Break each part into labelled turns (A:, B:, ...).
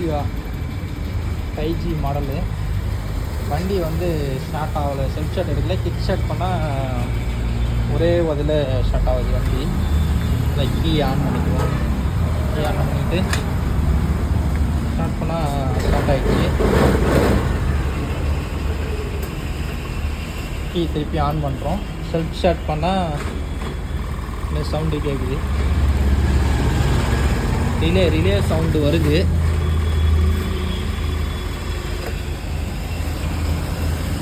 A: ஆக்டிவா 5G model. வண்டி வந்து start ஆகலை, செல்ஃப் ஸ்டார்ட் எடுக்கல. கிக் ஸ்டார்ட் பண்ணால் ஒரே அதில் ஸ்டார்ட் ஆகுது வண்டி. அதை கீ ஆன் பண்ணிக்குவோம். கீ ஆன் பண்ணிவிட்டு ஸ்டார்ட் பண்ணால் ஸ்டார்ட் ஆகிடுச்சு. கீ திருப்பி ஆன் பண்ணுறோம். செல்ஃப் ஸ்டார்ட் பண்ணால் இந்த சவுண்டு கேட்குது. ரிலே சவுண்டு வருது.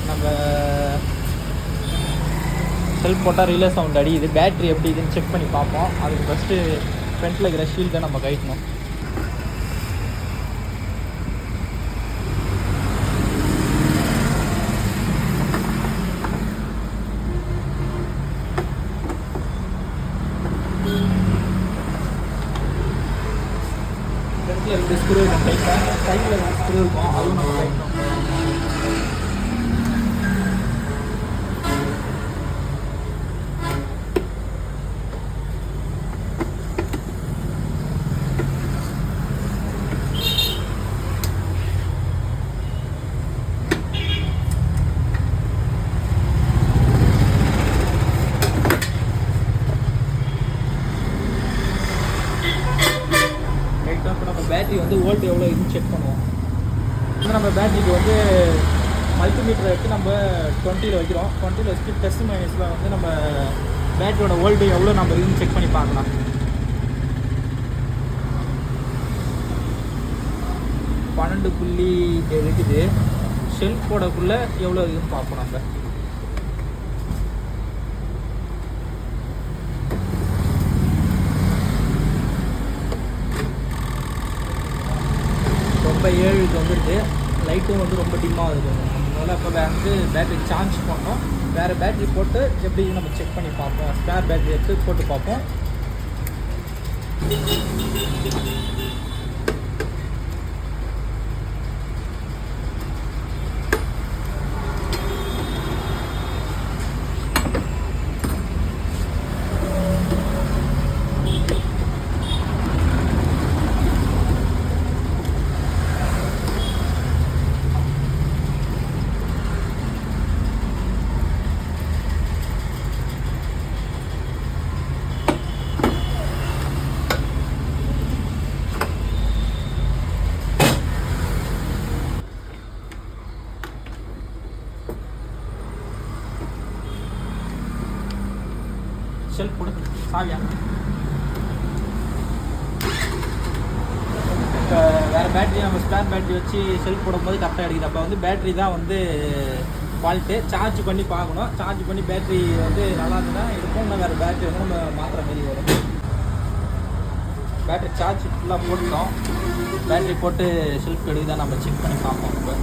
A: நம்ம செல்ஃப் போட்டால் ரிலே சவுண்ட் அடிக்குது. பேட்ரி எப்படி இதுன்னு செக் பண்ணி பார்ப்போம். அதுக்கு ஃபஸ்ட்டு ஃப்ரண்ட்டில் இருக்கிற ஷீல்டை நம்ம கழட்டணும். ஃப்ரண்ட்டில் ரெண்டு ஸ்க்ரூ இருக்கும் டைட்டாக, சைடில் ரெண்டு ஸ்க்ரூ இருக்கும், அதுவும் நம்ம டைட்டோம். பேட்ரி வந்து வோல்ட் எவ்வளோ இதுன்னு செக் பண்ணுவோம். நம்ம பேட்டரிக்கு வந்து மல்டிமீட்டர் எடுத்து நம்ம 20 வைக்கிறோம். 20 வச்சுட்டு ப்ளஸ் மைனஸில் வந்து நம்ம பேட்டரியோட வோல்ட் எவ்வளோ நம்ம இதுன்னு செக் பண்ணி பார்க்கலாம். 12.7 இருக்குது. ஷெல்ஃப் போடக்குள்ளே எவ்வளோ இதுன்னு பார்ப்போம். நம்ம ரொம்ப 7க்கு வந்துடுது. லைட்டும் வந்து ரொம்ப டிம்மாக இருக்கும். அதனால் இப்போ வந்து பேட்டரி சார்ஜ் பண்ணோம். வேறு பேட்டரி போட்டு எப்படி நம்ம செக் பண்ணி பார்ப்போம். ஸ்பேர் பேட்டரி எடுத்து போட்டு பார்ப்போம். ஷெல்ஃப் போடு சாவியா. இப்போ வேறு பேட்டரி நம்ம ஸ்பேர் பேட்டரி வச்சு ஷெல்ஃப் போடும்போது கரெக்டாக எடுக்குது. அப்போ வந்து பேட்டரி தான் வந்து ஃபால்ட்டு. சார்ஜ் பண்ணி பார்க்கணும். சார்ஜ் பண்ணி பேட்டரி வந்து நல்லா இருந்ததுன்னா இருக்கும். இல்லை வேறு பேட்டரி வந்து நம்ம மாத்திர மாரி வரும். பேட்டரி சார்ஜ் ஃபுல்லாக போட்டுட்டோம். பேட்டரி போட்டு ஷெல்ஃப் எடுக்குதான் நம்ம செக் பண்ணி பார்ப்போம். இப்போ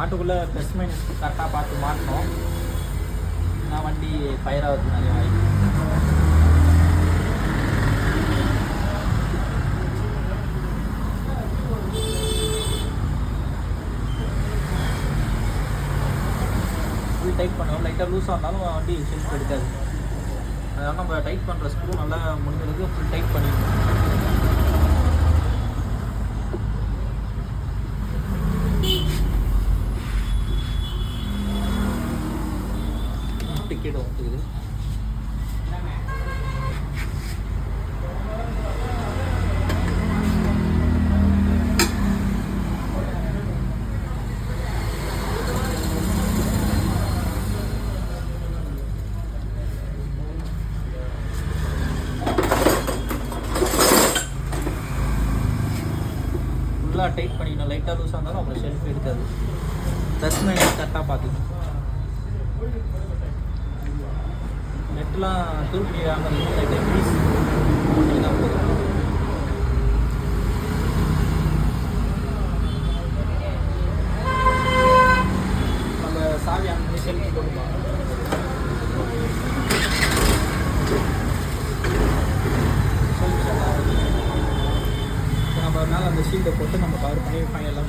A: மாட்டுக்குள்ளே ப்ளஸ் மைனஸ் கரெக்டாக பார்த்து மாட்டணும். நான் வண்டி ஃபயர் ஆகுது நிறைய வாய்ப்பு. ஃபுல் டைட் பண்ணுவோம். லைட்டாக லூஸாக இருந்தாலும் வண்டி ஷெல்ஃப் எடுக்காது. அதனால் நம்ம டைட் பண்ணுற ஸ்க்ரூ நல்லா முடிஞ்சதுக்கு ஃபுல் டைட் பண்ணிடணும். டிக்கெட் வந்துக்குது. ஃபுல்லாக டைட் பண்ணிக்கணும். லைட்டாக லூஸாக இருந்தாலும் அப்புறம் ஷெல்ஃப் எடுக்காது. ப்ளஸ் மைனஸ் கரெக்டாக பார்த்துக்கணும். நெட்லாம் தூக்கிடாமல் லைட்டாக ப்ளீஸ் போட்டிங்கன்னா போதும். நம்ம சாவி அந்த ஷெல்ஃப் போட்டுப்பாங்க. விண்ட்ஷீல்டை போட்டு நம்ம கவர் பண்ணி ஃபைனலாக